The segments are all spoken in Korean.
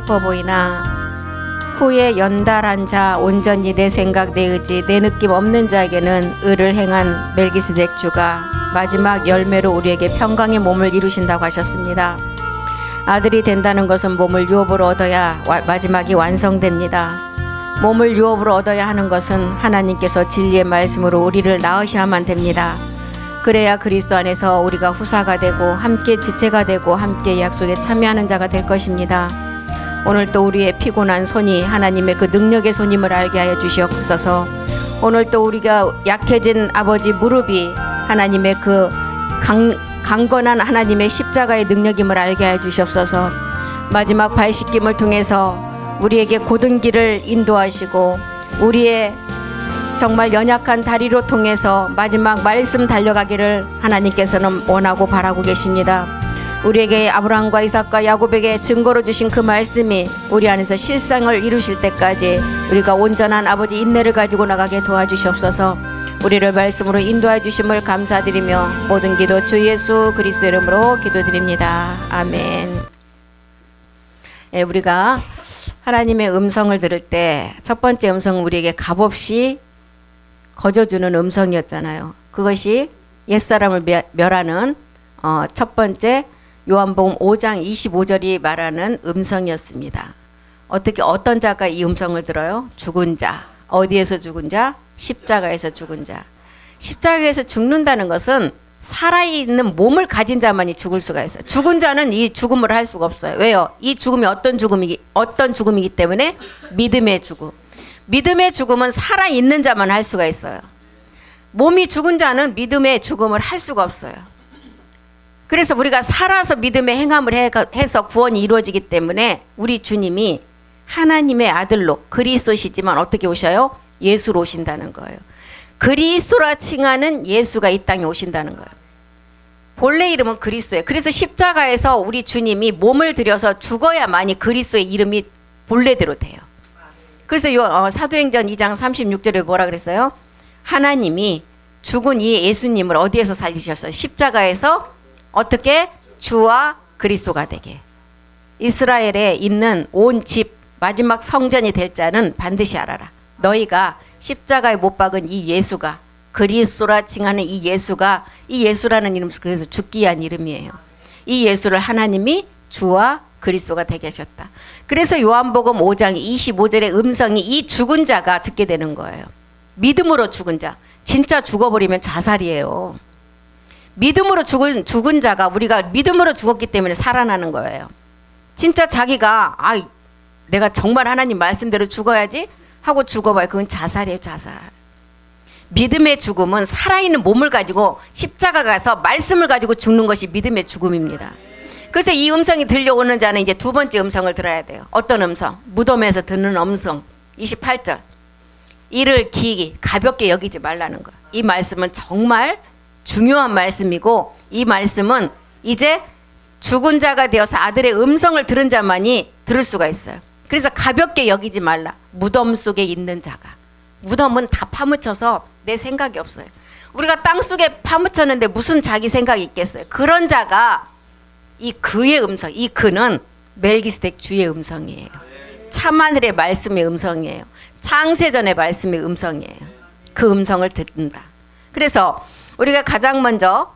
기뻐 보이나 후에 연달한 자 온전히 내 생각 내 의지 내 느낌 없는 자에게는 의를 행한 멜기스덱 주가 마지막 열매로 우리에게 평강의 몸을 이루신다고 하셨습니다. 아들이 된다는 것은 몸을 유업으로 얻어야 마지막이 완성됩니다. 몸을 유업으로 얻어야 하는 것은 하나님께서 진리의 말씀으로 우리를 낳으셔야만 됩니다. 그래야 그리스도 안에서 우리가 후사가 되고 함께 지체가 되고 함께 약속에 참여하는 자가 될 것입니다. 오늘 또 우리의 피곤한 손이 하나님의 그 능력의 손임을 알게 하여 주시옵소서. 오늘 또 우리가 약해진 아버지 무릎이 하나님의 그 강건한 하나님의 십자가의 능력임을 알게 하여 주시옵소서. 마지막 발 씻김을 통해서 우리에게 고든 길을 인도하시고 우리의 정말 연약한 다리로 통해서 마지막 말씀 달려가기를 하나님께서는 원하고 바라고 계십니다. 우리에게 아브라함과 이삭과 야곱에게 증거로 주신 그 말씀이 우리 안에서 실상을 이루실 때까지 우리가 온전한 아버지 인내를 가지고 나가게 도와주시옵소서. 우리를 말씀으로 인도해 주심을 감사드리며 모든 기도 주 예수 그리스도 이름으로 기도드립니다. 아멘. 우리가 하나님의 음성을 들을 때 첫 번째 음성은 우리에게 값없이 거저주는 음성이었잖아요. 그것이 옛사람을 멸하는 첫 번째 요한복음 5장 25절이 말하는 음성이었습니다. 어떤 자가 이 음성을 들어요? 죽은 자. 어디에서 죽은 자? 십자가에서 죽은 자. 십자가에서 죽는다는 것은 살아있는 몸을 가진 자만이 죽을 수가 있어요. 죽은 자는 이 죽음을 할 수가 없어요. 왜요? 이 죽음이 어떤 죽음이기 때문에 믿음의 죽음. 믿음의 죽음은 살아있는 자만 할 수가 있어요. 몸이 죽은 자는 믿음의 죽음을 할 수가 없어요. 그래서 우리가 살아서 믿음의 행함을 해서 구원이 이루어지기 때문에 우리 주님이 하나님의 아들로 그리스도시지만 어떻게 오셔요? 예수로 오신다는 거예요. 그리스도라 칭하는 예수가 이 땅에 오신다는 거예요. 본래 이름은 그리스도예요. 그래서 십자가에서 우리 주님이 몸을 들여서 죽어야만이 그리스도의 이름이 본래대로 돼요. 그래서 사도행전 2장 36절에 뭐라 그랬어요? 하나님이 죽은 이 예수님을 어디에서 살리셨어요? 십자가에서 어떻게? 주와 그리스도가 되게. 이스라엘에 있는 온 집 마지막 성전이 될 자는 반드시 알아라. 너희가 십자가에 못 박은 이 예수가 그리스도라 칭하는 이 예수라는 이름 그래서 죽기 위한 이름이에요. 이 예수를 하나님이 주와 그리스도가 되게 하셨다. 그래서 요한복음 5장 25절의 음성이 이 죽은 자가 듣게 되는 거예요. 믿음으로 죽은 자. 진짜 죽어버리면 자살이에요. 믿음으로 죽은 자가 우리가 믿음으로 죽었기 때문에 살아나는 거예요. 진짜 자기가 내가 정말 하나님 말씀대로 죽어야지 하고 죽어봐요. 그건 자살이에요. 자살. 믿음의 죽음은 살아있는 몸을 가지고 십자가 가서 말씀을 가지고 죽는 것이 믿음의 죽음입니다. 그래서 이 음성이 들려오는 자는 이제 두 번째 음성을 들어야 돼요. 어떤 음성? 무덤에서 듣는 음성. 28절. 이를 가볍게 여기지 말라는 거예요. 이 말씀은 정말 중요한 말씀이고 이 말씀은 이제 죽은 자가 되어서 아들의 음성을 들은 자만이 들을 수가 있어요. 그래서 가볍게 여기지 말라. 무덤 속에 있는 자가. 무덤은 다 파묻혀서 내 생각이 없어요. 우리가 땅속에 파묻혔는데 무슨 자기 생각이 있겠어요. 그런 자가 이 그의 음성, 이 그는 멜기스덱 주의 음성이에요. 참하늘의 말씀의 음성이에요. 창세전의 말씀의 음성이에요. 그 음성을 듣는다. 그래서 우리가 가장 먼저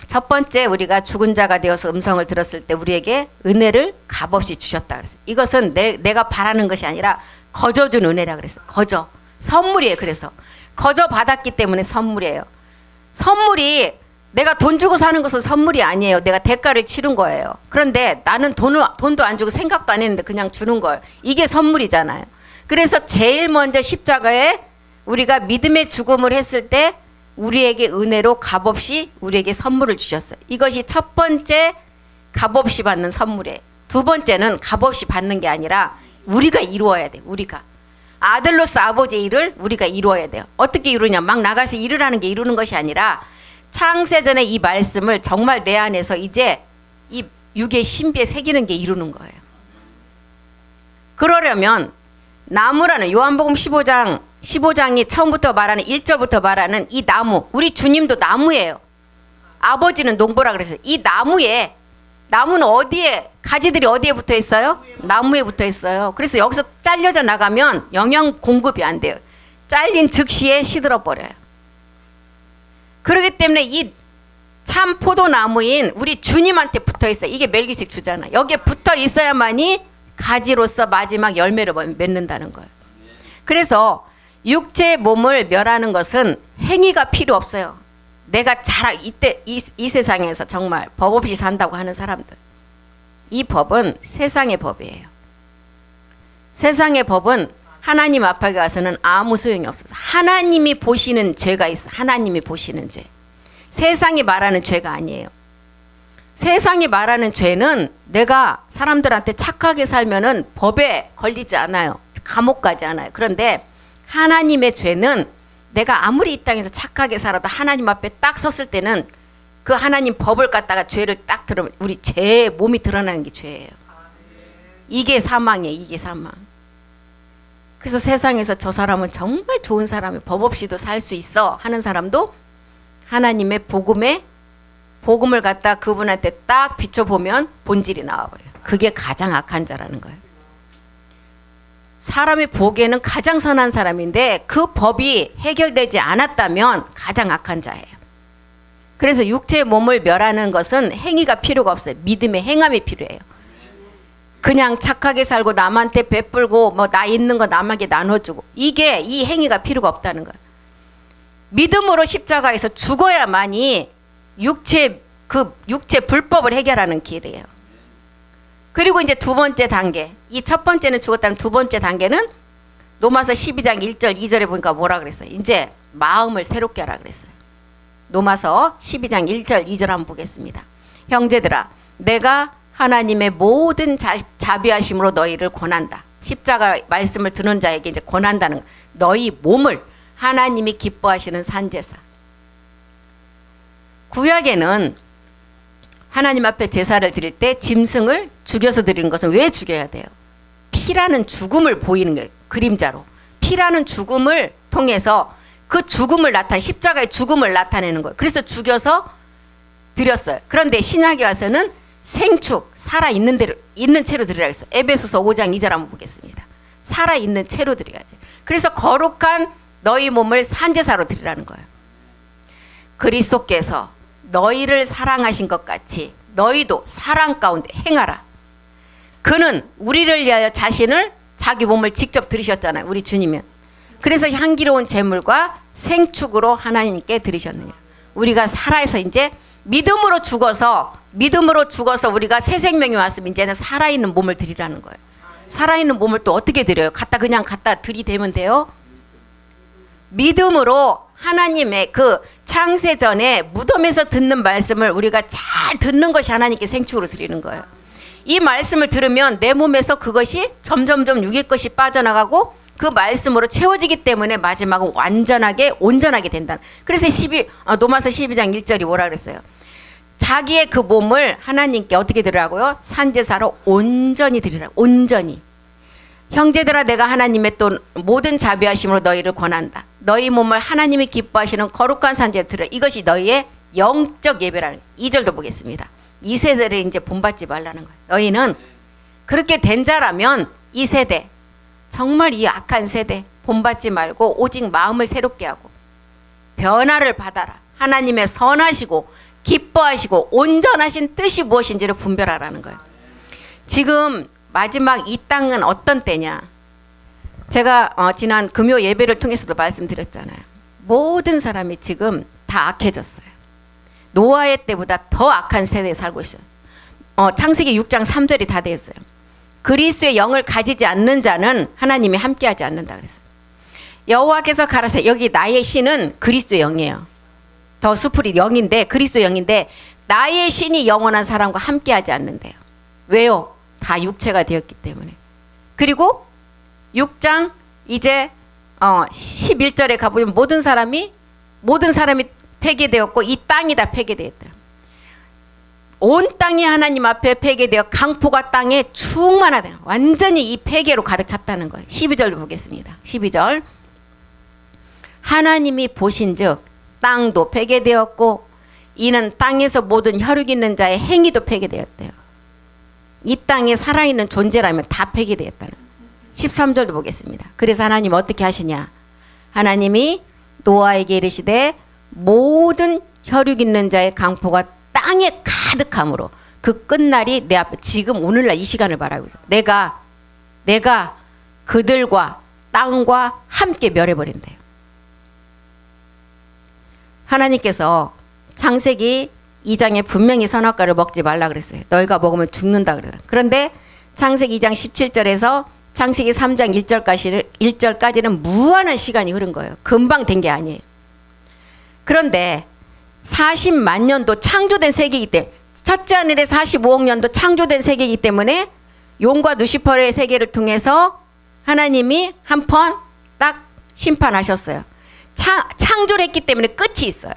첫 번째 우리가 죽은 자가 되어서 음성을 들었을 때 우리에게 은혜를 값없이 주셨다 그랬어요. 이것은 내가 바라는 것이 아니라 거저준 은혜라 그랬어요. 거저. 선물이에요. 그래서 거저 받았기 때문에 선물이에요. 선물이 내가 돈 주고 사는 것은 선물이 아니에요. 내가 대가를 치른 거예요. 그런데 나는 돈도 안 주고 생각도 안 했는데 그냥 주는 거예요. 이게 선물이잖아요. 그래서 제일 먼저 십자가에 우리가 믿음의 죽음을 했을 때 우리에게 은혜로 값없이 우리에게 선물을 주셨어요. 이것이 첫 번째 값없이 받는 선물이에요. 두 번째는 값없이 받는 게 아니라 우리가 이루어야 돼요. 우리가. 아들로서 아버지의 일을 우리가 이루어야 돼요. 어떻게 이루냐? 막 나가서 일을 하는 게 이루는 것이 아니라 창세전에 이 말씀을 정말 내 안에서 이제 이 육의 신비에 새기는 게 이루는 거예요. 그러려면 나무라는 요한복음 15장이 처음부터 말하는 1절부터 말하는 이 나무, 우리 주님도 나무예요. 아버지는 농부라 그랬어요. 이 나무에 나무는 어디에, 가지들이 어디에 붙어 있어요? 나무에 붙어 있어요. 그래서 여기서 잘려져 나가면 영양 공급이 안 돼요. 잘린 즉시에 시들어 버려요. 그렇기 때문에 이 참 포도나무인 우리 주님한테 붙어 있어요. 이게 멜기식 주잖아. 여기에 붙어 있어야만이 가지로서 마지막 열매를 맺는다는 거예요. 그래서 육체의 몸을 멸하는 것은 행위가 필요 없어요. 내가 이때 이 세상에서 정말 법 없이 산다고 하는 사람들, 이 법은 세상의 법이에요. 세상의 법은 하나님 앞에 가서는 아무 소용이 없어서 하나님이 보시는 죄가 있어. 하나님이 보시는 죄. 세상이 말하는 죄가 아니에요. 세상이 말하는 죄는 내가 사람들한테 착하게 살면은 법에 걸리지 않아요. 감옥 가지 않아요. 그런데 하나님의 죄는 내가 아무리 이 땅에서 착하게 살아도 하나님 앞에 딱 섰을 때는 그 하나님 법을 갖다가 죄를 딱 들으면 우리 죄의 몸이 드러나는 게 죄예요. 이게 사망이에요. 이게 사망. 그래서 세상에서 저 사람은 정말 좋은 사람이에요. 법 없이도 살 수 있어 하는 사람도 하나님의 복음을 갖다 그분한테 딱 비춰보면 본질이 나와버려요. 그게 가장 악한 자라는 거예요. 사람이 보기에는 가장 선한 사람인데 그 법이 해결되지 않았다면 가장 악한 자예요. 그래서 육체의 몸을 멸하는 것은 행위가 필요가 없어요. 믿음의 행함이 필요해요. 그냥 착하게 살고 남한테 베풀고 뭐 나 있는 거 남에게 나눠주고 이게 이 행위가 필요가 없다는 거예요. 믿음으로 십자가에서 죽어야만이 육체 불법을 해결하는 길이에요. 그리고 이제 두 번째 단계, 이 첫 번째는 죽었다는 두 번째 단계는 로마서 12장 1절 2절에 보니까 뭐라 그랬어요? 이제 마음을 새롭게 하라 그랬어요. 로마서 12장 1절 2절 한번 보겠습니다. 형제들아, 내가 하나님의 모든 자비하심으로 너희를 권한다. 십자가 말씀을 듣는 자에게 이제 권한다는 거. 너희 몸을 하나님이 기뻐하시는 산제사. 구약에는 하나님 앞에 제사를 드릴 때 짐승을 죽여서 드리는 것은 왜 죽여야 돼요? 피라는 죽음을 보이는 거예요. 그림자로. 피라는 죽음을 통해서 그 죽음을 십자가의 죽음을 나타내는 거예요. 그래서 죽여서 드렸어요. 그런데 신약에 와서는 생축, 살아있는 대로, 있는 채로 드리라고 했어요. 에베소서 5장 2절 한번 보겠습니다. 살아있는 채로 드려야지. 그래서 거룩한 너희 몸을 산제사로 드리라는 거예요. 그리스도께서 너희를 사랑하신 것 같이 너희도 사랑 가운데 행하라. 그는 우리를 위하여 자신을 자기 몸을 직접 드리셨잖아요. 우리 주님은. 그래서 향기로운 제물과 생축으로 하나님께 드리셨느냐. 우리가 살아서 이제 믿음으로 죽어서 우리가 새 생명이 왔으면 이제는 살아있는 몸을 드리라는 거예요. 살아있는 몸을 또 어떻게 드려요? 그냥 갖다 들이대면 돼요? 믿음으로 하나님의 그 창세전에 무덤에서 듣는 말씀을 우리가 잘 듣는 것이 하나님께 생축으로 드리는 거예요. 이 말씀을 들으면 내 몸에서 그것이 점점점 육의 것이 빠져나가고 그 말씀으로 채워지기 때문에 마지막은 온전하게 된다. 그래서 로마서 12장 1절이 뭐라 그랬어요? 자기의 그 몸을 하나님께 어떻게 드리라고요? 산제사로 온전히 드리라고. 온전히. 형제들아, 내가 하나님의 또 모든 자비하심으로 너희를 권한다. 너희 몸을 하나님이 기뻐하시는 거룩한 산제로 드려. 이것이 너희의 영적 예배라는 거예요. 2절도 보겠습니다. 이 세대를 이제 본받지 말라는 거예요. 너희는 그렇게 된 자라면 이 세대, 정말 이 악한 세대 본받지 말고 오직 마음을 새롭게 하고 변화를 받아라. 하나님의 선하시고 기뻐하시고 온전하신 뜻이 무엇인지를 분별하라는 거예요. 지금 마지막 이 땅은 어떤 때냐. 제가 지난 금요 예배를 통해서도 말씀드렸잖아요. 모든 사람이 지금 다 악해졌어요. 노아의 때보다 더 악한 세대에 살고 있어요. 창세기 6장 3절이 다 되었어요. 그리스도의 영을 가지지 않는 자는 하나님이 함께하지 않는다 그랬어요. 여호와께서 가라사대, 여기 나의 신은 그리스도의 영이에요. 더 수풀이 영인데, 그리스도의 영인데 나의 신이 영원한 사람과 함께하지 않는데요. 왜요? 다 육체가 되었기 때문에. 그리고 6장 이제 11절에 가보면 모든 사람이 폐기되었고 이 땅이 다 폐기되었다. 온 땅이 하나님 앞에 폐기되어 강포가 땅에 충만하다. 완전히 이 폐기로 가득 찼다는 거예요. 12절도 보겠습니다. 12절. 하나님이 보신즉 땅도 폐기되었고 이는 땅에서 모든 혈육 있는 자의 행위도 폐기되었대요. 이 땅에 살아있는 존재라면 다 폐기되었다는 13절도 보겠습니다. 그래서 하나님 어떻게 하시냐. 하나님이 노아에게 이르시되 모든 혈육 있는 자의 강포가 땅에 가득함으로 그 끝날이 내 앞에 지금 오늘날 이 시간을 말하고 있어. 내가 그들과 땅과 함께 멸해버린대요. 하나님께서 창세기 2장에 분명히 선악과를 먹지 말라 그랬어요. 너희가 먹으면 죽는다 그래요. 그런데 창세기 2장 17절에서 창세기 3장 1절까지는 무한한 시간이 흐른 거예요. 금방 된 게 아니에요. 그런데 40만 년도 창조된 세계이기 때문에 첫째 하늘에 45억 년도 창조된 세계이기 때문에 용과 누시퍼의 세계를 통해서 하나님이 한 번 딱 심판하셨어요. 창조를 했기 때문에 끝이 있어요.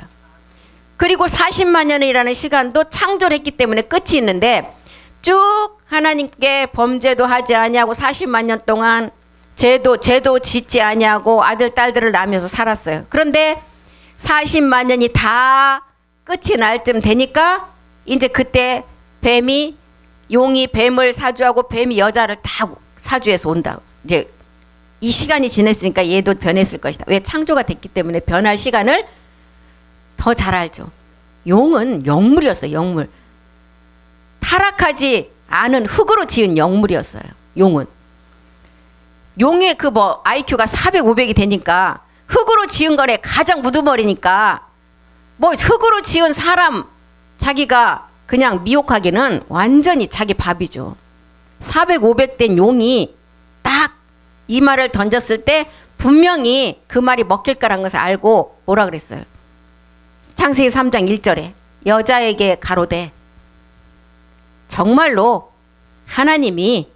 그리고 40만 년이라는 시간도 창조를 했기 때문에 끝이 있는데 쭉 하나님께 범죄도 하지 아니하고 40만 년 동안 죄도 짓지 아니하고 아들 딸들을 낳으면서 살았어요. 그런데 40만 년이 다 끝이 날 쯤 되니까 이제 그때 용이 뱀을 사주하고 뱀이 여자를 다 사주해서 온다고. 이제 이 시간이 지났으니까 얘도 변했을 것이다. 왜? 창조가 됐기 때문에 변할 시간을 더 잘 알죠. 용은 영물이었어요. 영물. 타락하지 않은 흙으로 지은 영물이었어요. 용은. 용의 그 IQ가 400, 500이 되니까 흙으로 지은 거래 가장 무드머리니까 흙으로 지은 사람 자기가 그냥 미혹하기는 완전히 자기 밥이죠. 400, 500 된 용이 딱 이 말을 던졌을 때 분명히 그 말이 먹힐 거란 것을 알고 뭐라 그랬어요? 창세기 3장 1절에 여자에게 가로되 정말로 하나님이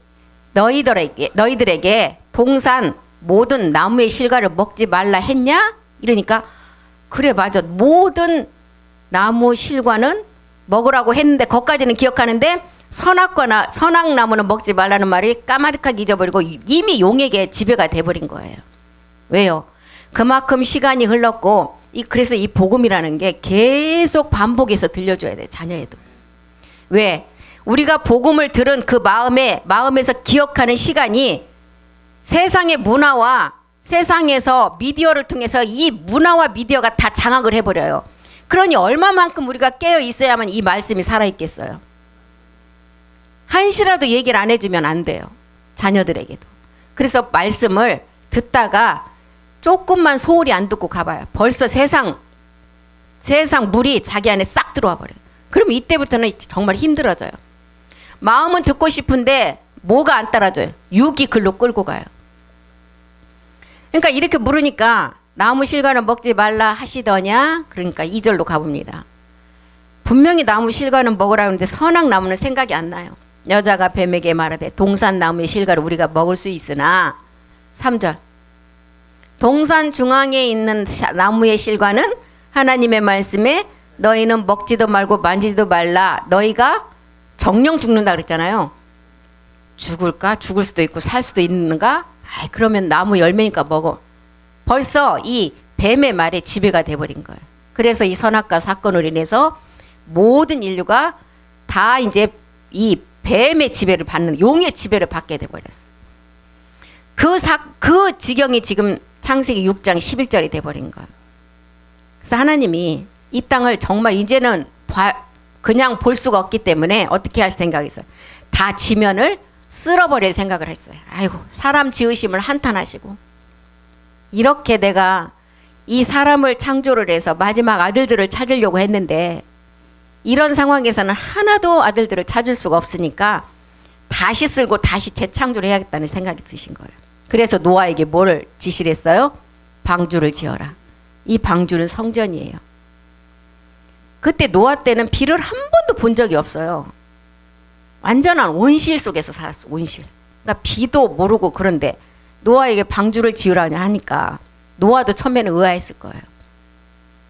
너희들에게 동산 모든 나무의 실과를 먹지 말라 했냐? 이러니까 그래 맞아. 모든 나무 실과는 먹으라고 했는데 거기까지는 기억하는데 선악나무는 먹지 말라는 말이 까마득하게 잊어버리고 이미 용에게 지배가 돼버린 거예요. 왜요? 그만큼 시간이 흘렀고 그래서 이 복음이라는 게 계속 반복해서 들려줘야 돼. 자녀에도. 왜? 우리가 복음을 들은 그 마음에서 기억하는 시간이 세상의 문화와 세상에서 미디어를 통해서 이 문화와 미디어가 다 장악을 해버려요. 그러니 얼마만큼 우리가 깨어 있어야만 이 말씀이 살아있겠어요. 한시라도 얘기를 안 해주면 안 돼요. 자녀들에게도. 그래서 말씀을 듣다가 조금만 소홀히 안 듣고 가봐요. 벌써 세상 물이 자기 안에 싹 들어와 버려요. 그럼 이때부터는 정말 힘들어져요. 마음은 듣고 싶은데 뭐가 안 따라줘요. 육이 글로 끌고 가요. 그러니까 이렇게 물으니까 나무 실과는 먹지 말라 하시더냐? 그러니까 2절로 가봅니다. 분명히 나무 실과는 먹으라 하는데 선악나무는 생각이 안 나요. 여자가 뱀에게 말하되 동산 나무의 실과를 우리가 먹을 수 있으나 3절 동산 중앙에 있는 나무의 실과는 하나님의 말씀에 너희는 먹지도 말고 만지지도 말라. 너희가 정령 죽는다 그랬잖아요. 죽을까? 죽을 수도 있고 살 수도 있는가? 그러면 나무 열매니까 먹어. 벌써 이 뱀의 말에 지배가 돼버린 거예요. 그래서 이 선악과 사건으로 인해서 모든 인류가 다 이제 이 뱀의 지배를 받는 용의 지배를 받게 돼버렸어요. 그 지경이 지금 창세기 6장 11절이 돼버린 거예요. 그래서 하나님이 이 땅을 정말 이제는 그냥 볼 수가 없기 때문에 어떻게 할 생각이 있어요. 다 지면을 쓸어버릴 생각을 했어요. 아이고 사람 지으심을 한탄하시고 이렇게 내가 이 사람을 창조를 해서 마지막 아들들을 찾으려고 했는데 이런 상황에서는 하나도 아들들을 찾을 수가 없으니까 다시 쓸고 다시 재창조를 해야겠다는 생각이 드신 거예요. 그래서 노아에게 뭐를 지시를 했어요? 방주를 지어라. 이 방주는 성전이에요. 그때 노아 때는 비를 한 번도 본 적이 없어요. 완전한 온실 속에서 살았어. 온실. 그러니까 비도 모르고 그런데 노아에게 방주를 지으라냐 하니까 노아도 처음에는 의아했을 거예요.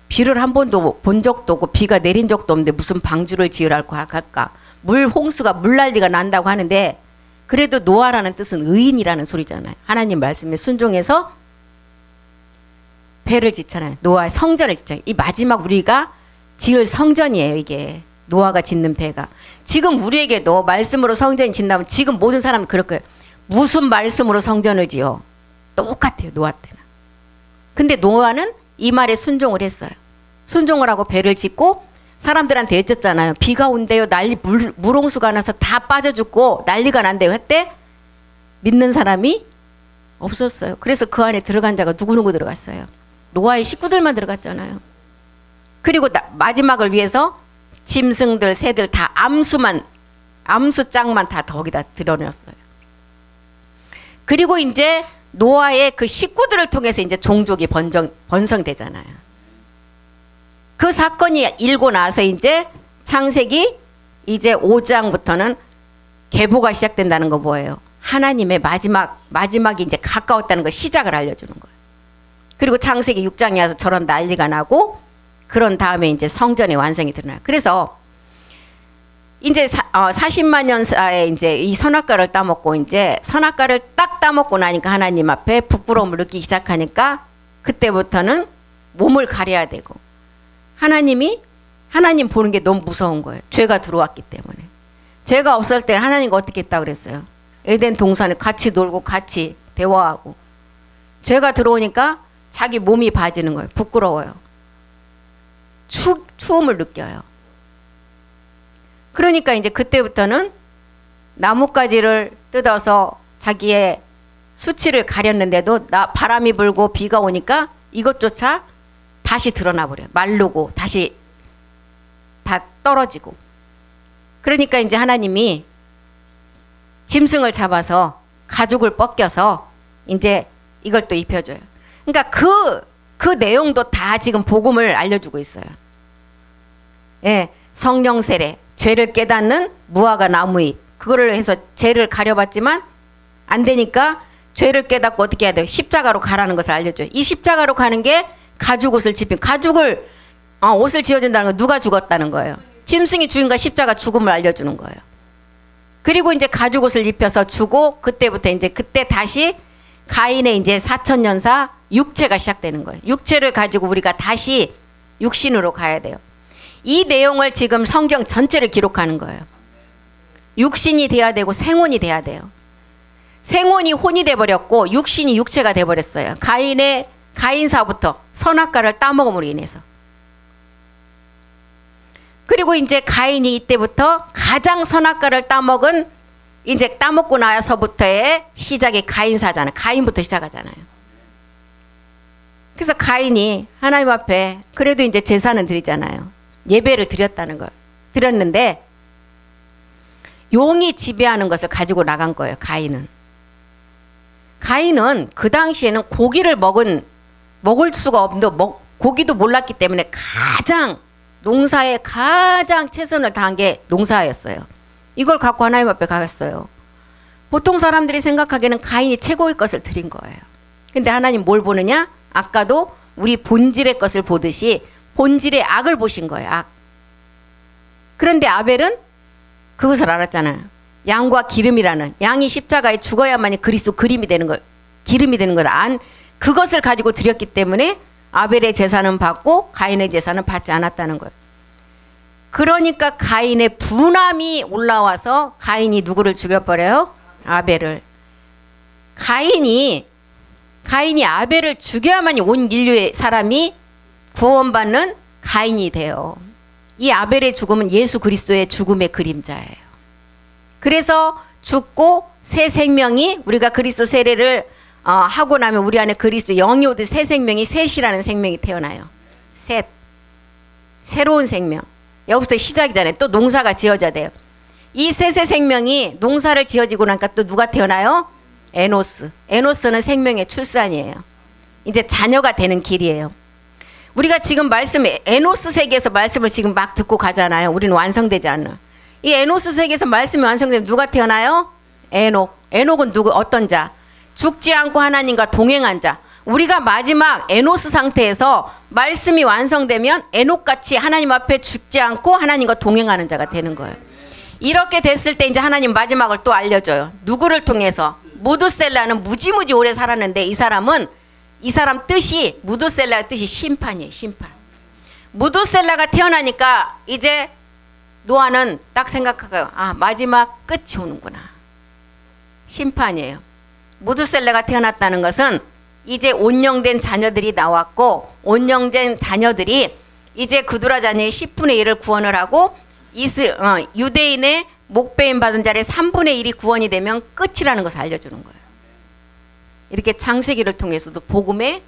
비를 한 번도 본 적도 없고 비가 내린 적도 없는데 무슨 방주를 지으라고 할까. 홍수가 물난리가 난다고 하는데 그래도 노아라는 뜻은 의인이라는 소리잖아요. 하나님 말씀에 순종해서 배를 짓잖아요. 노아 성전을 짓잖아요. 이 마지막 우리가 지을 성전이에요. 이게 노아가 짓는 배가. 지금 우리에게도 말씀으로 성전이 진다면 지금 모든 사람은 그럴 거예요. 무슨 말씀으로 성전을 지어? 똑같아요. 노아 때는. 근데 노아는 이 말에 순종을 했어요. 순종을 하고 배를 짓고 사람들한테 외쳤잖아요. 비가 온대요. 물홍수가 나서 다 빠져 죽고 난리가 난대요. 했대. 믿는 사람이 없었어요. 그래서 그 안에 들어간 자가 누구누구 들어갔어요. 노아의 식구들만 들어갔잖아요. 그리고 마지막을 위해서 짐승들, 새들 다 암수짝만 다 거기다 드러냈어요. 그리고 이제 노아의 그 식구들을 통해서 이제 종족이 번성되잖아요. 그 사건이 일고 나서 이제 창세기 이제 5장부터는 계보가 시작된다는 거 뭐예요? 하나님의 마지막이 이제 가까웠다는 거 시작을 알려주는 거예요. 그리고 창세기 6장에 와서 저런 난리가 나고 그런 다음에 이제 성전의 완성이 드러나요. 그래서 이제 40만 년사에 이제 이 선악과를 따먹고 이제 선악과를 딱 따먹고 나니까 하나님 앞에 부끄러움을 느끼기 시작하니까 그때부터는 몸을 가려야 되고 하나님 보는 게 너무 무서운 거예요. 죄가 들어왔기 때문에. 죄가 없을 때 하나님과 어떻게 했다고 그랬어요? 에덴 동산에 같이 놀고 같이 대화하고. 죄가 들어오니까 자기 몸이 봐지는 거예요. 부끄러워요. 추움을 느껴요. 그러니까 이제 그때부터는 나뭇가지를 뜯어서 자기의 수치를 가렸는데도 바람이 불고 비가 오니까 이것조차 다시 드러나 버려요. 마르고 다시 다 떨어지고. 그러니까 이제 하나님이 짐승을 잡아서 가죽을 벗겨서 이제 이걸 또 입혀줘요. 그러니까 그 내용도 다 지금 복음을 알려주고 있어요. 예, 성령 세례, 죄를 깨닫는 무화과 나무잎. 그거를 해서 죄를 가려봤지만 안 되니까 죄를 깨닫고 어떻게 해야 돼요? 십자가로 가라는 것을 알려줘요. 이 십자가로 가는 게 가죽 옷을 옷을 지어준다는 건 누가 죽었다는 거예요. 짐승이 죽인가 십자가 죽음을 알려주는 거예요. 그리고 이제 가죽 옷을 입혀서 주고 그때부터 이제 그때 다시 가인의 이제 4천년사 육체가 시작되는 거예요. 육체를 가지고 우리가 다시 육신으로 가야 돼요. 이 내용을 지금 성경 전체를 기록하는 거예요. 육신이 돼야 되고 생혼이 돼야 돼요. 생혼이 혼이 돼버렸고 육신이 육체가 돼버렸어요. 가인사부터 선악과를 따먹음으로 인해서. 그리고 이제 가인이 이때부터 가장 선악과를 따먹고 나서부터의 시작이 가인사잖아요. 가인부터 시작하잖아요. 그래서 가인이 하나님 앞에 그래도 이제 제사는 드리잖아요. 예배를 드렸는데 용이 지배하는 것을 가지고 나간 거예요. 가인은 그 당시에는 고기를 먹을 수가 없는데 고기도 몰랐기 때문에 농사에 가장 최선을 다한 게 농사였어요. 이걸 갖고 하나님 앞에 가겠어요. 보통 사람들이 생각하기에는 가인이 최고의 것을 드린 거예요. 근데 하나님 뭘 보느냐? 아까도 우리 본질의 것을 보듯이 본질의 악을 보신 거예요. 악. 그런데 아벨은 그것을 알았잖아요. 양과 기름이라는, 양이 십자가에 죽어야만이 그리스도 기름이 되는 걸 그것을 가지고 드렸기 때문에 아벨의 제사는 받고 가인의 제사는 받지 않았다는 거예요. 그러니까 가인의 분함이 올라와서 가인이 누구를 죽여버려요? 아벨을. 가인이 아벨을 죽여야만이 온 인류의 사람이 구원받는 가인이 돼요. 이 아벨의 죽음은 예수 그리스도의 죽음의 그림자예요. 그래서 죽고 새 생명이, 우리가 그리스도 세례를 하고 나면 우리 안에 그리스도 영이 오듯 새 생명이, 셋이라는 생명이 태어나요. 셋. 새로운 생명. 여기부터 시작이잖아요. 또 농사가 지어져야 돼요. 이 셋의 생명이 농사를 지어지고 나니까 또 누가 태어나요? 에노스. 에노스는 생명의 출산이에요. 이제 자녀가 되는 길이에요. 우리가 지금 에노스 세계에서 말씀을 지금 막 듣고 가잖아요. 우리는 완성되지 않는. 이 에노스 세계에서 말씀이 완성되면 누가 태어나요? 에녹. 에녹은 어떤 자? 죽지 않고 하나님과 동행한 자. 우리가 마지막 에노스 상태에서 말씀이 완성되면 에녹같이 하나님 앞에 죽지 않고 하나님과 동행하는 자가 되는 거예요. 이렇게 됐을 때 이제 하나님 마지막을 또 알려줘요. 누구를 통해서? 무드셀라는 무지무지 오래 살았는데 이 사람 뜻이, 무드셀라의 뜻이 심판이에요. 심판. 무드셀라가 태어나니까 이제 노아는 딱 생각하고 아 마지막 끝이 오는구나. 심판이에요. 무두셀레가 태어났다는 것은 이제 온영된 자녀들이 나왔고 온영된 자녀들이 이제 그두라 자녀의 10분의 1을 구원을 하고 유대인의 목배임 받은 자의 3분의 1이 구원이 되면 끝이라는 것을 알려주는 거예요. 이렇게 창세기를 통해서도 복음의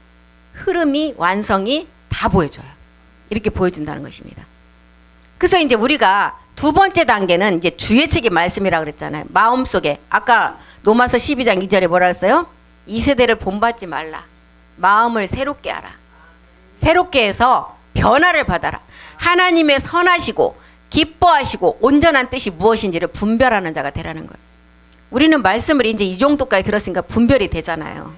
흐름이 완성이 다 보여줘요. 이렇게 보여준다는 것입니다. 그래서 이제 우리가 두 번째 단계는 이제 주의 책의 말씀이라고 그랬잖아요. 마음속에 아까 로마서 12장 2절에 뭐라 했어요? 이 세대를 본받지 말라. 마음을 새롭게 하라. 새롭게 해서 변화를 받아라. 하나님의 선하시고 기뻐하시고 온전한 뜻이 무엇인지를 분별하는 자가 되라는 거예요. 우리는 말씀을 이제 이 정도까지 들었으니까 분별이 되잖아요.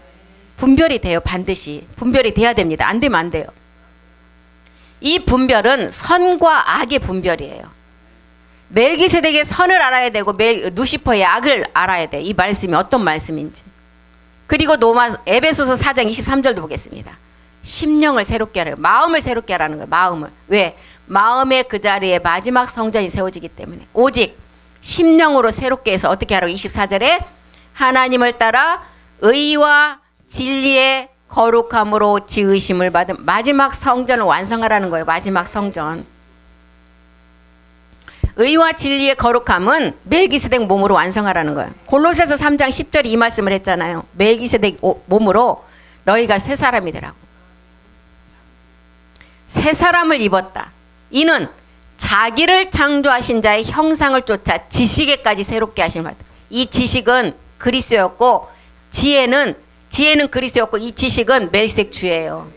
분별이 돼요. 반드시. 분별이 돼야 됩니다. 안 되면 안 돼요. 이 분별은 선과 악의 분별이에요. 멜기세덱의 선을 알아야 되고 누시퍼의 악을 알아야 돼. 이 말씀이 어떤 말씀인지. 그리고 에베소서 4장 23절도 보겠습니다. 심령을 새롭게 하라고. 마음을 새롭게 하라는 거예요. 마음을. 왜? 마음의 그 자리에 마지막 성전이 세워지기 때문에. 오직 심령으로 새롭게 해서 어떻게 하라고? 24절에 하나님을 따라 의와 진리의 거룩함으로 지으심을 받은 마지막 성전을 완성하라는 거예요. 마지막 성전. 의와 진리의 거룩함은 멜기세덱 몸으로 완성하라는 거예요. 골로새서 3장 10절에 이 말씀을 했잖아요. 멜기세덱 몸으로 너희가 새 사람이 되라고. 새 사람을 입었다. 이는 자기를 창조하신 자의 형상을 쫓아 지식에까지 새롭게 하신 말. 이 지식은 그리스도였고 지혜는 그리스도였고 이 지식은 멜기세덱 주예요.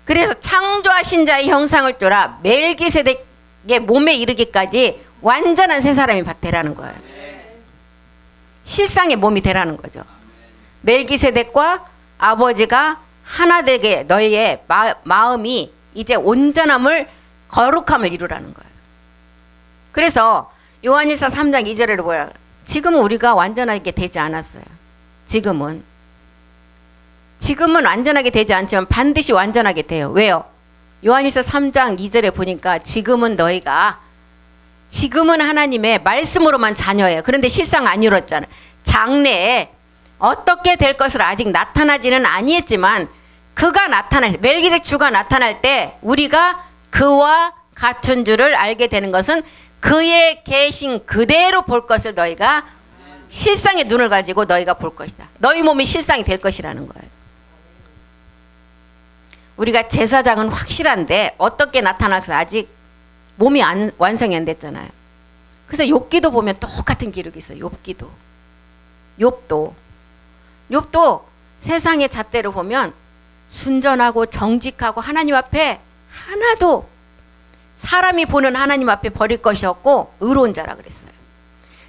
그래서 창조하신 자의 형상을 쫓아 멜기세덱의 몸에 이르기까지 완전한 새 사람이 되라는 거예요. 실상의 몸이 되라는 거죠. 멜기세덱과 아버지가 하나 되게 너희의 마음이 이제 온전함을 거룩함을 이루라는 거예요. 그래서 요한일서 3장 2절에 뭐야? 지금은 우리가 완전하게 되지 않았어요. 지금은 완전하게 되지 않지만 반드시 완전하게 돼요. 왜요? 요한일서 3장 2절에 보니까 지금은 하나님의 말씀으로만 자녀예요. 그런데 실상 안 이뤘잖아요. 장래에 어떻게 될 것을 아직 나타나지는 아니했지만 그가 멜기세덱 주가 나타날 때 우리가 그와 같은 줄을 알게 되는 것은 그의 계신 그대로 볼 것을 너희가 실상의 눈을 가지고 너희가 볼 것이다. 너희 몸이 실상이 될 것이라는 거예요. 우리가 제사장은 확실한데 어떻게 나타날지 아직 몸이 완성이 안 됐잖아요. 그래서 욥기도 보면 똑같은 기록이 있어요. 욥도 세상의 잣대로 보면 순전하고 정직하고 하나님 앞에 하나도 사람이 보는 하나님 앞에 버릴 것이 없고 의로운 자라 그랬어요.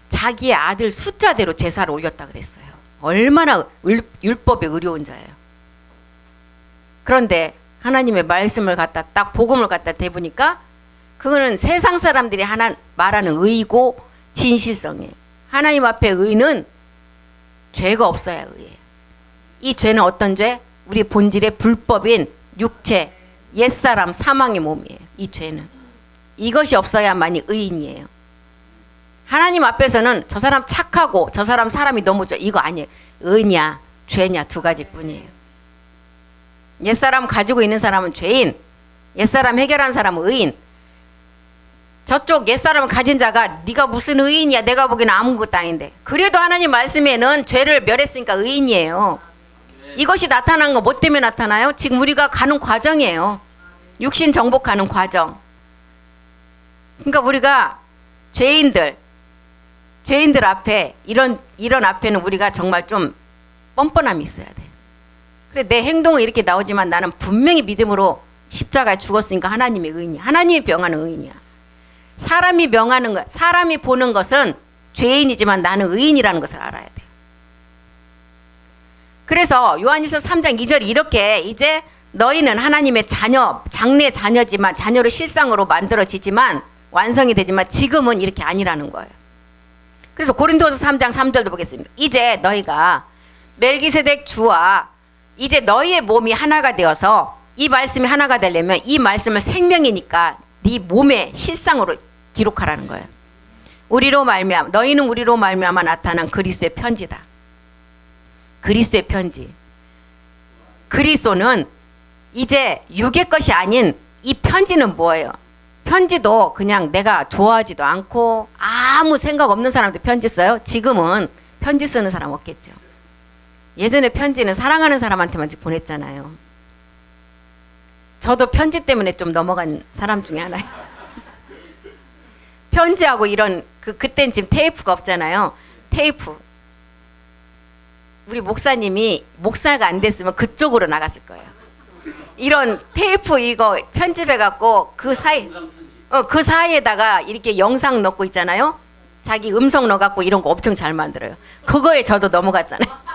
자기의 아들 숫자대로 제사를 올렸다 그랬어요. 얼마나 율법에 의로운 자예요. 그런데 하나님의 말씀을 갖다 딱 복음을 갖다 대보니까 그거는 세상 사람들이 말하는 의고 진실성이에요. 하나님 앞에 의는 죄가 없어야 의예요. 이 죄는 어떤 죄? 우리 본질의 불법인 육체, 옛사람, 사망의 몸이에요. 이 죄는. 이것이 없어야만이 의인이에요. 하나님 앞에서는 저 사람 착하고 저 사람 사람이 너무 좋아. 이거 아니에요. 의냐, 죄냐 두 가지뿐이에요. 옛사람 가지고 있는 사람은 죄인, 옛사람 해결한 사람은 의인. 저쪽 옛사람을 가진 자가 네가 무슨 의인이야. 내가 보기에는 아무것도 아닌데. 그래도 하나님 말씀에는 죄를 멸했으니까 의인이에요. 이것이 나타난 거 뭐 때문에 나타나요? 지금 우리가 가는 과정이에요. 육신 정복하는 과정. 그러니까 우리가 죄인들 앞에 이런 앞에는 우리가 정말 좀 뻔뻔함이 있어야 돼. 그래 내 행동은 이렇게 나오지만 나는 분명히 믿음으로 십자가에 죽었으니까 하나님의 의인이야. 하나님이 명하는 의인이야. 사람이 명하는 것, 사람이 보는 것은 죄인이지만 나는 의인이라는 것을 알아야 돼. 그래서 요한일서 3장 2절이 이렇게 이제 너희는 하나님의 장래 자녀지만 자녀로 실상으로 만들어지지만 완성이 되지만 지금은 이렇게 아니라는 거예요. 그래서 고린도서 3장 3절도 보겠습니다. 이제 너희가 멜기세덱 주와 이제 너희의 몸이 하나가 되어서 이 말씀이 하나가 되려면 이 말씀을 생명이니까 네 몸의 실상으로 기록하라는 거예요. 우리로 말미암아 너희는 우리로 말미암아 나타난 그리스도의 편지다. 그리스도의 편지. 그리스도는 이제 육의 것이 아닌 이 편지는 뭐예요? 편지도 그냥 내가 좋아하지도 않고 아무 생각 없는 사람도 편지 써요? 지금은 편지 쓰는 사람 없겠죠. 예전에 편지는 사랑하는 사람한테만 보냈잖아요. 저도 편지 때문에 좀 넘어간 사람 중에 하나예요. 편지하고 이런 그땐 지금 테이프가 없잖아요. 테이프. 우리 목사님이 목사가 안 됐으면 그쪽으로 나갔을 거예요. 이런 테이프 이거 편집해갖고 그 사이에다가 이렇게 영상 넣고 있잖아요. 자기 음성 넣어갖고 이런 거 엄청 잘 만들어요. 그거에 저도 넘어갔잖아요.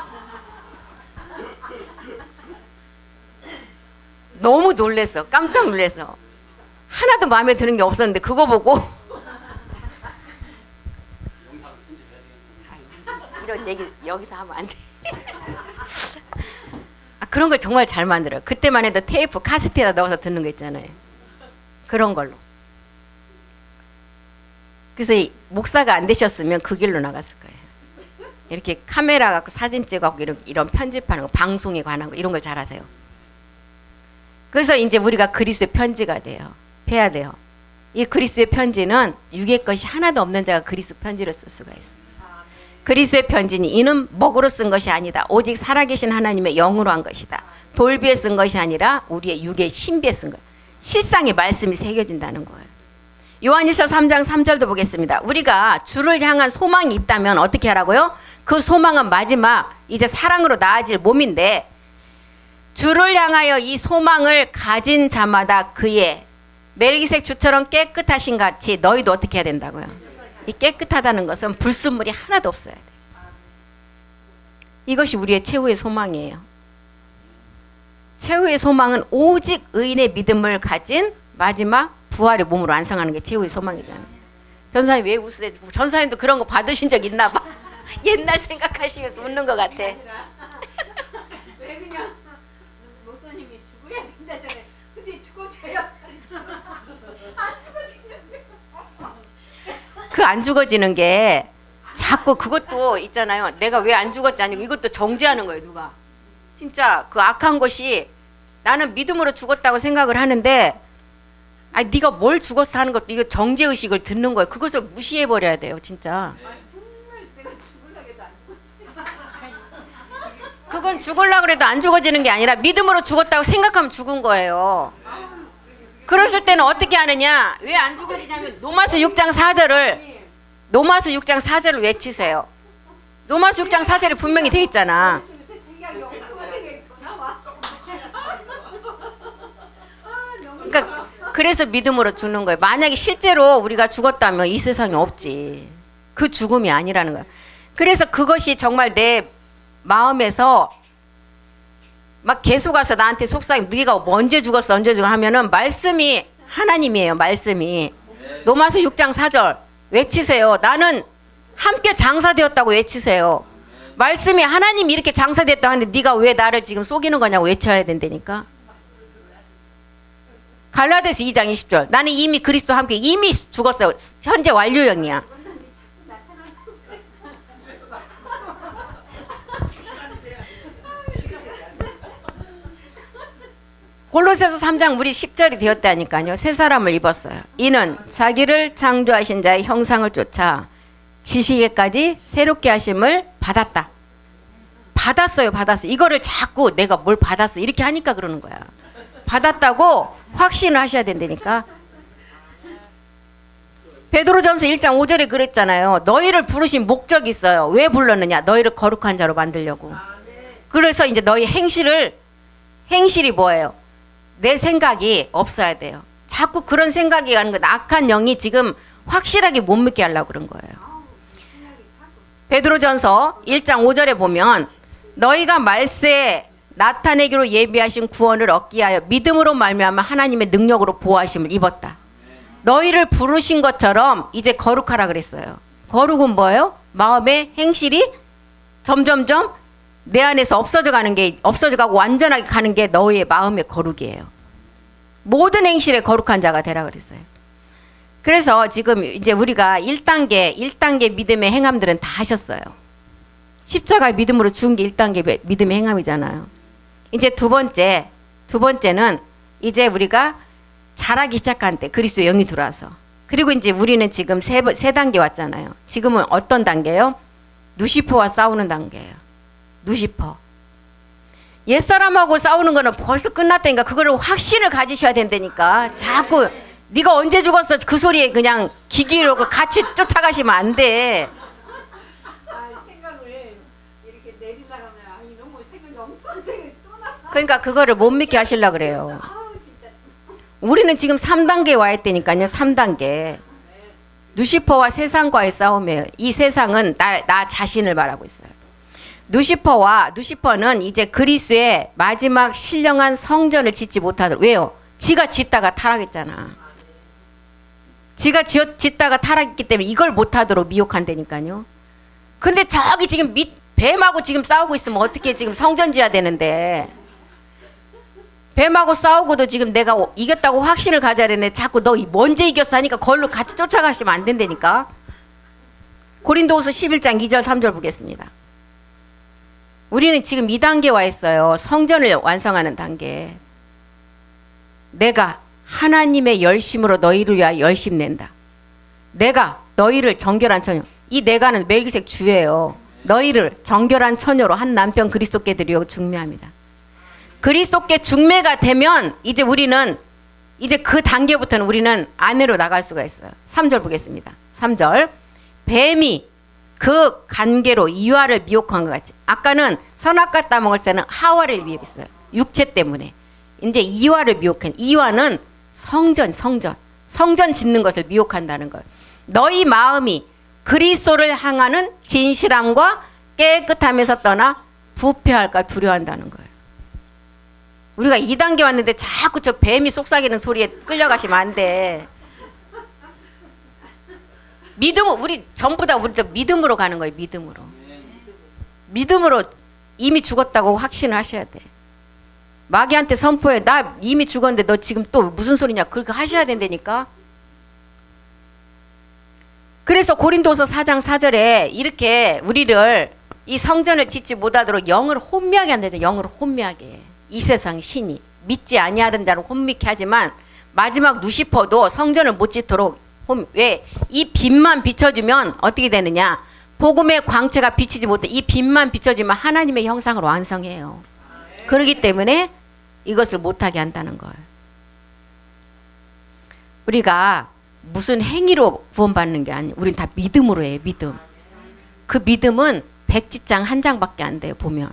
너무 놀랬어. 깜짝 놀랐어. 하나도 마음에 드는 게 없었는데 그거 보고 이런 얘기 여기서 하면 안 돼. 그런 걸 정말 잘 만들어요. 그때만 해도 테이프 카세트에다 넣어서 듣는 거 있잖아요. 그런 걸로. 그래서 목사가 안 되셨으면 그 길로 나갔을 거예요. 이렇게 카메라 갖고 사진 찍어갖고 이런 편집하는 거, 방송에 관한 거 이런 걸 잘하세요. 그래서 이제 우리가 그리스도의 편지가 돼요. 해야 돼요. 이 그리스도의 편지는 육의 것이 하나도 없는 자가 그리스도 편지를 쓸 수가 있습니다. 그리스도의 편지는 이는 먹으로 쓴 것이 아니다. 오직 살아계신 하나님의 영으로 한 것이다. 돌비에 쓴 것이 아니라 우리의 육의 신비에 쓴 거예요. 실상의 말씀이 새겨진다는 거예요. 요한일서 3장 3절도 보겠습니다. 우리가 주를 향한 소망이 있다면 어떻게 하라고요? 그 소망은 마지막 이제 사랑으로 나아질 몸인데 주를 향하여 이 소망을 가진 자마다 그의 멜기색 주처럼 깨끗하신 같이 너희도 어떻게 해야 된다고요? 이 깨끗하다는 것은 불순물이 하나도 없어야 돼. 이것이 우리의 최후의 소망이에요. 최후의 소망은 오직 의인의 믿음을 가진 마지막 부활의 몸으로 완성하는 게 최후의 소망이잖아요. 전사님 왜 웃으세요? 전사님도 그런 거 받으신 적 있나 봐. 옛날 생각하시면서 웃는 것 같아. 왜 그냥 목사님이 죽어야 된다잖아요. 근데 죽어져야 안 죽어지는데. 그 안 죽어지는 게 자꾸 그것도 있잖아요. 내가 왜 안 죽었지 아니고 이것도 정죄하는 거예요. 누가. 진짜 그 악한 것이 나는 믿음으로 죽었다고 생각을 하는데 아니 네가 뭘 죽었어 하는 것도 이거 정죄의식을 듣는 거예요. 그것을 무시해버려야 돼요. 진짜. 그건 죽으려고 해도 안 죽어지는 게 아니라 믿음으로 죽었다고 생각하면 죽은 거예요. 그랬을 때는 어떻게 하느냐. 왜 안 죽어지냐면 로마서 6장 4절을 외치세요. 로마서 6장 4절에 분명히 돼 있잖아. 그러니까 그래서 믿음으로 죽는 거예요. 만약에 실제로 우리가 죽었다면 이 세상에 없지. 그 죽음이 아니라는 거야. 그래서 그것이 정말 내 마음에서 막 계속 와서 나한테 속삭임 네가 언제 죽었어 언제 죽어 하면은 말씀이 하나님이에요. 말씀이 로마서 6장 4절 외치세요. 나는 함께 장사되었다고 외치세요. 말씀이 하나님이 이렇게 장사됐다고 하는데 네가 왜 나를 지금 속이는 거냐고 외쳐야 된다니까. 갈라디아서 2장 20절 나는 이미 그리스도와 함께 이미 죽었어요. 현재 완료형이야. 골로새서 3장 우리 10절이 되었다니까요. 새 사람을 입었어요. 이는 자기를 창조하신 자의 형상을 쫓아 지식에까지 새롭게 하심을 받았다. 받았어요. 이거를 자꾸 내가 뭘 받았어 이렇게 하니까 그러는 거야. 받았다고 확신을 하셔야 된다니까. 베드로전서 1장 5절에 그랬잖아요. 너희를 부르신 목적이 있어요. 왜 불렀느냐. 너희를 거룩한 자로 만들려고. 그래서 이제 너희 행실이 뭐예요? 내 생각이 없어야 돼요. 자꾸 그런 생각이 가는 거예요. 악한 영이 지금 확실하게 못 믿게 하려고 그런 거예요. 베드로전서 1장 5절에 보면 너희가 말세에 나타내기로 예비하신 구원을 얻기 위하여 믿음으로 말미암아 하나님의 능력으로 보호하심을 입었다. 너희를 부르신 것처럼 이제 거룩하라 그랬어요. 거룩은 뭐예요? 마음의 행실이 점점점 내 안에서 없어져가고 완전하게 가는 게 너희의 마음의 거룩이에요. 모든 행실에 거룩한 자가 되라 그랬어요. 그래서 지금 이제 우리가 1단계 믿음의 행함들은 다 하셨어요. 십자가 믿음으로 죽은 게 1단계 믿음의 행함이잖아요. 이제 두 번째는 이제 우리가 자라기 시작한 때 그리스도의 영이 들어와서. 그리고 이제 우리는 지금 세 단계 왔잖아요. 지금은 어떤 단계예요? 누시퍼와 싸우는 단계예요. 누시퍼. 옛사람하고 싸우는 거는 벌써 끝났다니까. 그거를 확신을 가지셔야 된다니까. 자꾸 네가 언제 죽었어 그 소리에 그냥 기기로 같이 쫓아가시면 안 돼. 생각을 이렇게 내리려고 하면 이놈의 생각이 엉뚱한 생각이 또 나. 그러니까 그거를 못 믿게 하시려고 그래요. 진짜. 우리는 지금 3단계에 와 있다니까요. 3단계. 누시퍼와 세상과의 싸움이에요. 이 세상은 나 자신을 말하고 있어요. 누시퍼는 이제 그리스의 마지막 신령한 성전을 짓지 못하도록. 왜요? 지가 짓다가 타락했잖아. 지가 짓다가 타락했기 때문에 이걸 못하도록 미혹한다니까요. 근데 저기 지금 뱀하고 지금 싸우고 있으면 어떻게 지금 성전 지어야 되는데. 뱀하고 싸우고도 지금 내가 이겼다고 확신을 가져야 되는데 자꾸 너 먼저 이겼어 하니까 그걸로 같이 쫓아가시면 안 된다니까. 고린도후서 11장 2절 3절 보겠습니다. 우리는 지금 2단계 와 있어요. 성전을 완성하는 단계. 내가 하나님의 열심으로 너희를 위하여 열심 낸다. 내가 너희를 정결한 처녀. 이 내가는 멜기색 주예요. 너희를 정결한 처녀로 한 남편 그리스도께 드리려 중매합니다. 그리스도께 중매가 되면 이제 우리는 이제 그 단계부터는 우리는 아내로 나갈 수가 있어요. 3절 보겠습니다. 3절. 뱀이 그 관계로 이와를 미혹한 것 같이. 아까는 선악과 따먹을 때는 하와를 미혹했어요. 육체 때문에. 이제 이와를 미혹한. 이와는 성전 짓는 것을 미혹한다는 거예요. 너희 마음이 그리스도를 향하는 진실함과 깨끗함에서 떠나 부패할까 두려워한다는 거예요. 우리가 2단계 왔는데 자꾸 저 뱀이 속삭이는 소리에 끌려가시면 안 돼. 우리 전부 다 우리 믿음으로 가는 거예요. 믿음으로 이미 죽었다고 확신을 하셔야 돼. 마귀한테 선포해. 나 이미 죽었는데 너 지금 또 무슨 소리냐. 그렇게 하셔야 된다니까. 그래서 고린도서 4장 4절에 이렇게 우리를 이 성전을 짓지 못하도록 영을 혼미하게 한다죠. 영을 혼미하게. 이 세상 신이 믿지 아니하던 자를 혼미케 하지만 마지막 누시퍼도 성전을 못 짓도록 왜? 이 빛만 비춰주면 어떻게 되느냐. 복음의 광채가 비치지 못해. 이 빛만 비춰주면 하나님의 형상을 완성해요. 그렇기 때문에 이것을 못하게 한다는 거예요. 우리가 무슨 행위로 구원받는 게 아니에요. 우린 다 믿음으로 해요. 믿음. 그 믿음은 백지장 한 장밖에 안 돼요. 보면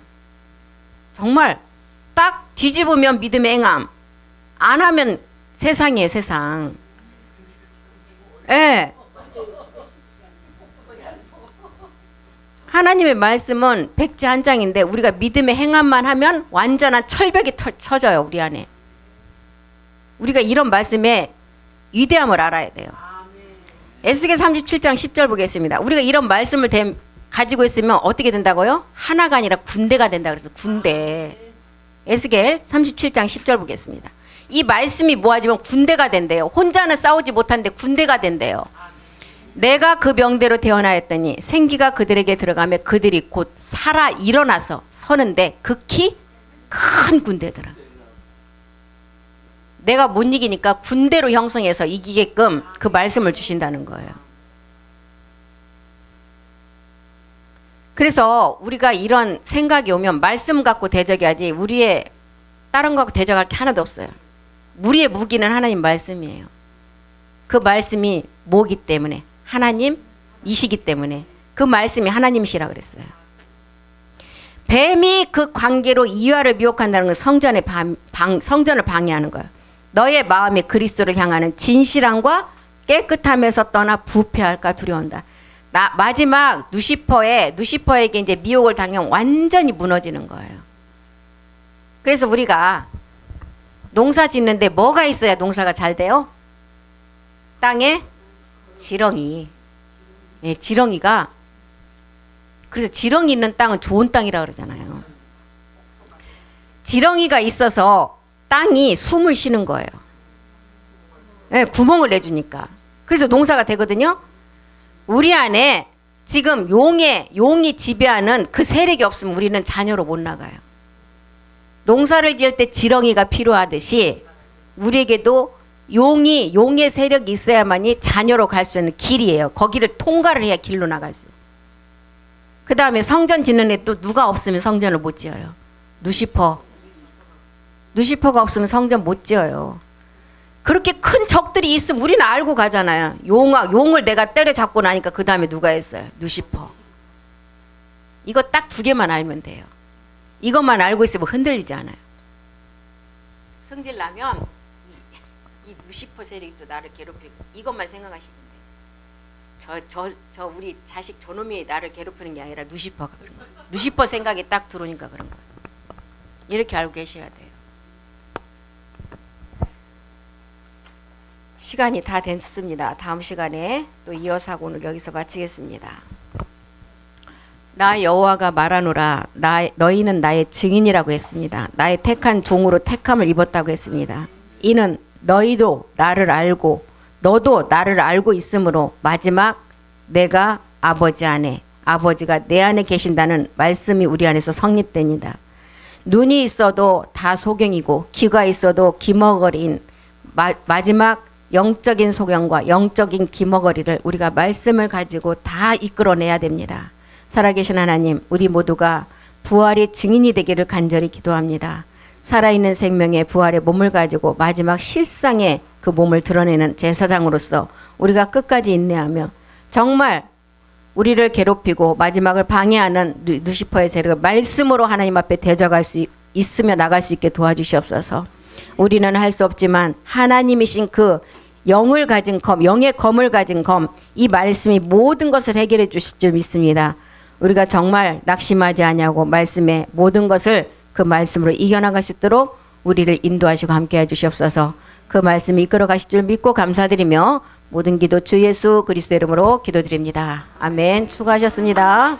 정말 딱 뒤집으면 믿음의 행함, 안 하면 세상이에요. 세상. 예. 하나님의 말씀은 백지 한 장인데 우리가 믿음의 행함만 하면 완전한 철벽이 쳐져요. 우리 안에. 우리가 이런 말씀의 위대함을 알아야 돼요. 에스겔 37장 10절 보겠습니다. 우리가 이런 말씀을 가지고 있으면 어떻게 된다고요? 하나가 아니라 군대가 된다 그래서 군대. 에스겔 37장 10절 보겠습니다. 이 말씀이 모아지면 군대가 된대요. 혼자는 싸우지 못하는데 군대가 된대요. 내가 그 명대로 태어나였더니 생기가 그들에게 들어가며 그들이 곧 살아 일어나서 서는데 극히 큰 군대더라. 내가 못 이기니까 군대로 형성해서 이기게끔 그 말씀을 주신다는 거예요. 그래서 우리가 이런 생각이 오면 말씀 갖고 대적해야지 우리의 다른 거 갖고 대적할 게 하나도 없어요. 우리의 무기는 하나님 말씀이에요. 그 말씀이 뭐기 때문에 하나님이시기 때문에 그 말씀이 하나님이시라 그랬어요. 뱀이 그 관계로 이와를 미혹한다는 건 성전을 방해하는 거예요. 너의 마음이 그리스도를 향하는 진실함과 깨끗함에서 떠나 부패할까 두려운다. 마지막 누시퍼에게 이제 미혹을 당하면 완전히 무너지는 거예요. 그래서 우리가 농사 짓는데 뭐가 있어야 농사가 잘 돼요? 땅에 지렁이. 예, 지렁이가 그래서 지렁이 있는 땅은 좋은 땅이라 그러잖아요. 지렁이가 있어서 땅이 숨을 쉬는 거예요. 예, 구멍을 내주니까. 그래서 농사가 되거든요. 우리 안에 지금 용이 지배하는 그 세력이 없으면 우리는 자녀로 못 나가요. 농사를 지을 때 지렁이가 필요하듯이 우리에게도 용의 세력이 있어야만이 자녀로 갈 수 있는 길이에요. 거기를 통과를 해야 길로 나갈 수. 그 다음에 성전 짓는 애 또 누가 없으면 성전을 못 지어요. 누시퍼가 없으면 성전 못 지어요. 그렇게 큰 적들이 있으면 우리는 알고 가잖아요. 용을 내가 때려잡고 나니까 그 다음에 누가 했어요? 누시퍼. 이거 딱 2개만 알면 돼요. 이것만 알고 있으면 흔들리지 않아요. 성질 나면 이 누시퍼 세력이 또 나를 괴롭히고 이것만 생각하시면 돼요. 저 우리 자식 저놈이 나를 괴롭히는 게 아니라 누시퍼가 그런 거예요. 누시퍼 생각이 딱 들어오니까 그런 거예요. 이렇게 알고 계셔야 돼요. 시간이 다 됐습니다. 다음 시간에 또 이어서 하고 오늘 여기서 마치겠습니다. 나 여호와가 말하노라 너희는 나의 증인이라고 했습니다. 나의 택한 종으로 택함을 입었다고 했습니다. 이는 너희도 나를 알고 너도 나를 알고 있으므로 마지막 내가 아버지 안에 아버지가 내 안에 계신다는 말씀이 우리 안에서 성립됩니다. 눈이 있어도 다 소경이고 귀가 있어도 귀머거리인 마지막 영적인 소경과 영적인 귀머거리를 우리가 말씀을 가지고 다 이끌어내야 됩니다. 살아계신 하나님, 우리 모두가 부활의 증인이 되기를 간절히 기도합니다. 살아있는 생명의 부활의 몸을 가지고 마지막 실상의 그 몸을 드러내는 제사장으로서 우리가 끝까지 인내하며 정말 우리를 괴롭히고 마지막을 방해하는 누시퍼의 세력을 말씀으로 하나님 앞에 대적할 수 있으며 나갈 수 있게 도와주시옵소서. 우리는 할 수 없지만 하나님이신 그 영을 가진 검, 영의 검을 가진 검, 이 말씀이 모든 것을 해결해 주실 줄 믿습니다. 우리가 정말 낙심하지 아니하고 말씀의 모든 것을 그 말씀으로 이겨나갈 수 있도록 우리를 인도하시고 함께해 주시옵소서. 그 말씀이 이끌어 가실 줄 믿고 감사드리며 모든 기도 주 예수 그리스도 이름으로 기도드립니다. 아멘. 수고하셨습니다.